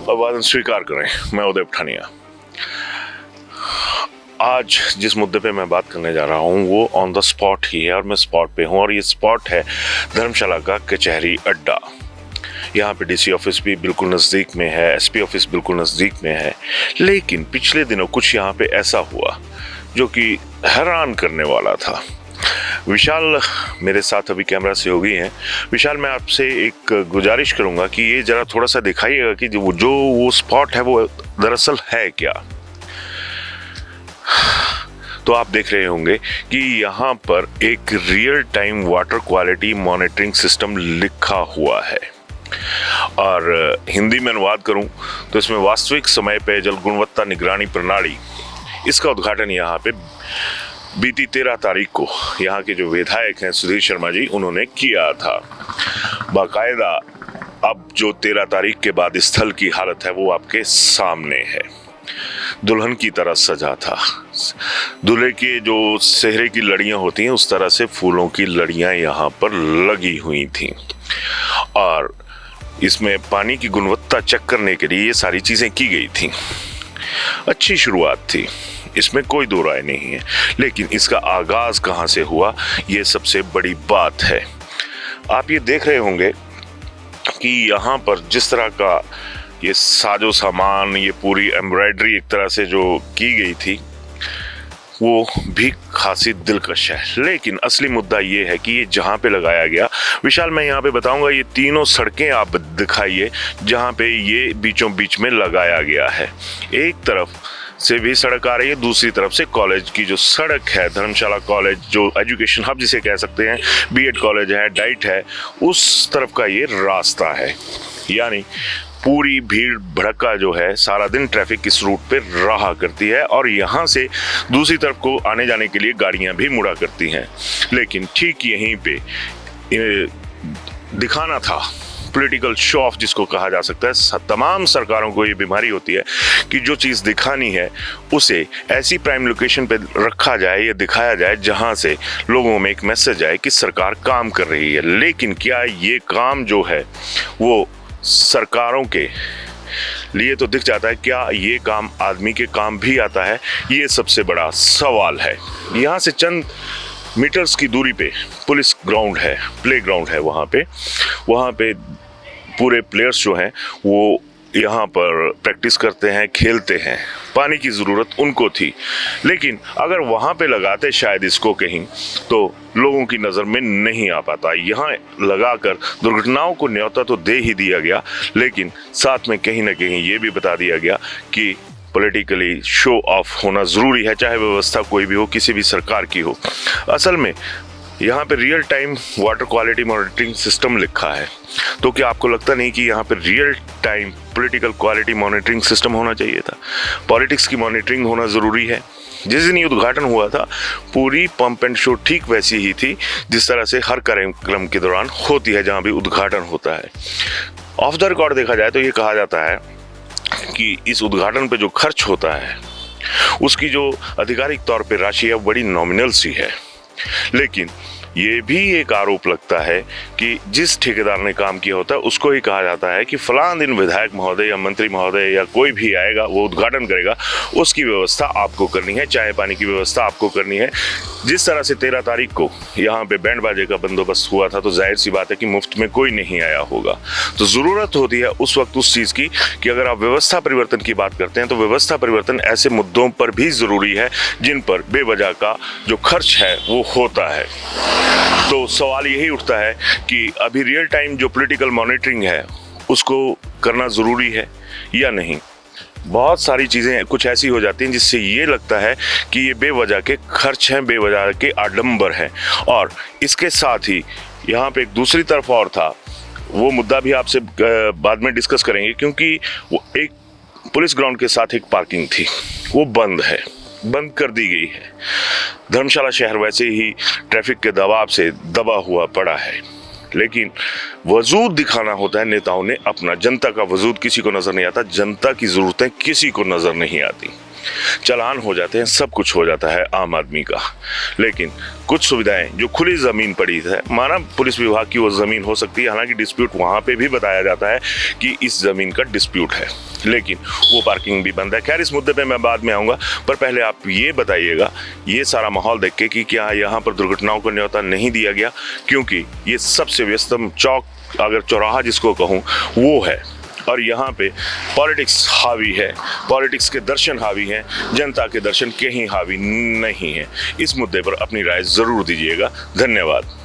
अभिवादन स्वीकार करें। मैं उदय पठानिया। आज जिस मुद्दे पे मैं बात करने जा रहा हूँ वो ऑन द स्पॉट ही है और मैं स्पॉट पे हूँ और ये स्पॉट है धर्मशाला का कचहरी अड्डा। यहाँ पे डीसी ऑफिस भी बिल्कुल नज़दीक में है, एसपी ऑफिस बिल्कुल नज़दीक में है। लेकिन पिछले दिनों कुछ यहाँ पे ऐसा हुआ जो कि हैरान करने वाला था। विशाल मेरे साथ अभी कैमरा से हो गई हैं। विशाल, मैं आपसे एक गुजारिश करूंगा कि ये ज़रा थोड़ा सा दिखाइएगा कि जो वो स्पॉट है वो दरअसल है क्या। तो आप देख रहे होंगे कि यहाँ पर एक real time water quality monitoring system लिखा हुआ है और हिंदी में अनुवाद करूं तो इसमें वास्तविक समय पे जल गुणवत्ता निगरानी प्रणाली, इसका उद्घाटन यहाँ पे बीती 13 तारीख को यहाँ के जो विधायक हैं सुधीर शर्मा जी, उन्होंने किया था। बाकायदा अब जो 13 तारीख के बाद स्थल की हालत है वो आपके सामने है। दुल्हन की तरह सजा था। दूल्हे के जो सेहरे की लड़ियां होती हैं उस तरह से फूलों की लड़ियां यहाँ पर लगी हुई थीं और इसमें पानी की गुणवत्ता चेक करने के लिए ये सारी चीज़ें की गई थीं। अच्छी शुरुआत थी, इसमें कोई दो राय नहीं है, लेकिन इसका आगाज कहां से हुआ ये सबसे बड़ी बात है। आप ये देख रहे होंगे कि यहाँ पर जिस तरह का ये साजो सामान, ये पूरी एम्ब्रॉयडरी एक तरह से जो की गई थी वो भी खासी दिलकश है। लेकिन असली मुद्दा ये है कि ये जहाँ पे लगाया गया, विशाल मैं यहाँ पे बताऊंगा, ये तीनों सड़कें आप दिखाइए जहाँ पे ये बीचों बीच में लगाया गया है। एक तरफ से भी सड़क आ रही है, दूसरी तरफ से कॉलेज की जो सड़क है, धर्मशाला कॉलेज जो एजुकेशन हब जिसे कह सकते हैं, बीएड कॉलेज है, डाइट है, उस तरफ का ये रास्ता है। यानी पूरी भीड़ भड़का जो है सारा दिन ट्रैफिक इस रूट पे रहा करती है और यहाँ से दूसरी तरफ को आने जाने के लिए गाड़ियाँ भी मुड़ा करती हैं। लेकिन ठीक यहीं पे दिखाना था, पॉलिटिकल शो ऑफ जिसको कहा जा सकता है। तमाम सरकारों को ये बीमारी होती है कि जो चीज़ दिखानी है उसे ऐसी प्राइम लोकेशन पे रखा जाए या दिखाया जाए जहां से लोगों में एक मैसेज आए कि सरकार काम कर रही है। लेकिन क्या ये काम जो है वो सरकारों के लिए तो दिख जाता है, क्या ये काम आदमी के काम भी आता है? ये सबसे बड़ा सवाल है। यहाँ से चंद मीटर्स की दूरी पे पुलिस ग्राउंड है, प्ले ग्राउंड है। वहाँ पे पूरे प्लेयर्स जो हैं वो यहाँ पर प्रैक्टिस करते हैं, खेलते हैं। पानी की ज़रूरत उनको थी, लेकिन अगर वहाँ पे लगाते शायद इसको कहीं तो लोगों की नज़र में नहीं आ पाता। यहाँ लगाकर दुर्घटनाओं को न्योता तो दे ही दिया गया, लेकिन साथ में कहीं ना कहीं ये भी बता दिया गया कि पॉलिटिकली शो ऑफ होना ज़रूरी है, चाहे व्यवस्था कोई भी हो, किसी भी सरकार की हो। असल में यहाँ पे real time water quality monitoring system लिखा है, तो क्या आपको लगता नहीं कि यहाँ पे real time political quality monitoring system होना चाहिए था? पॉलिटिक्स की मॉनिटरिंग होना ज़रूरी है। जिस दिन ये उद्घाटन हुआ था पूरी पंप एंड शो ठीक वैसी ही थी जिस तरह से हर कार्यक्रम के दौरान होती है जहाँ भी उद्घाटन होता है। ऑफ द रिकॉर्ड देखा जाए तो ये कहा जाता है कि इस उद्घाटन पे जो खर्च होता है उसकी जो आधिकारिक तौर पे राशि है बड़ी नॉमिनल सी है। लेकिन ये भी एक आरोप लगता है कि जिस ठेकेदार ने काम किया होता है उसको ही कहा जाता है कि फलां दिन विधायक महोदय या मंत्री महोदय या कोई भी आएगा वो उद्घाटन करेगा, उसकी व्यवस्था आपको करनी है, चाय पानी की व्यवस्था आपको करनी है। जिस तरह से 13 तारीख को यहाँ पे बैंड बाजे का बंदोबस्त हुआ था तो जाहिर सी बात है कि मुफ्त में कोई नहीं आया होगा। तो ज़रूरत होती है उस वक्त उस चीज़ की कि अगर आप व्यवस्था परिवर्तन की बात करते हैं तो व्यवस्था परिवर्तन ऐसे मुद्दों पर भी ज़रूरी है जिन पर बेवजह का जो खर्च है वो होता है। तो सवाल यही उठता है कि अभी रियल टाइम जो पॉलिटिकल मॉनिटरिंग है उसको करना ज़रूरी है या नहीं। बहुत सारी चीज़ें कुछ ऐसी हो जाती हैं जिससे ये लगता है कि ये बेवजह के खर्च हैं, बेवजह के आडंबर हैं। और इसके साथ ही यहाँ पे एक दूसरी तरफ और था, वो मुद्दा भी आपसे बाद में डिस्कस करेंगे, क्योंकि वो एक पुलिस ग्राउंड के साथ एक पार्किंग थी, वो बंद कर दी गई है। धर्मशाला शहर वैसे ही ट्रैफिक के दबाव से दबा हुआ पड़ा है, लेकिन वजूद दिखाना होता है नेताओं ने अपना। जनता का वजूद किसी को नज़र नहीं आता, जनता की ज़रूरतें किसी को नज़र नहीं आती। चालान हो जाते हैं, सब कुछ हो जाता है आम आदमी का। लेकिन कुछ सुविधाएं जो खुली ज़मीन पड़ी है, माना पुलिस विभाग की वो ज़मीन हो सकती है, हालांकि डिस्प्यूट वहाँ पे भी बताया जाता है कि इस ज़मीन का डिस्प्यूट है, लेकिन वो पार्किंग भी बंद है। खैर, इस मुद्दे पे मैं बाद में आऊँगा, पर पहले आप ये बताइएगा, ये सारा माहौल देख के, कि क्या यहाँ पर दुर्घटनाओं को न्योता नहीं दिया गया? क्योंकि ये सबसे व्यस्तम चौक, अगर चौराहा जिसको कहूँ, वो है, और यहाँ पे पॉलिटिक्स हावी है, पॉलिटिक्स के दर्शन हावी हैं, जनता के दर्शन कहीं हावी नहीं है। इस मुद्दे पर अपनी राय ज़रूर दीजिएगा। धन्यवाद।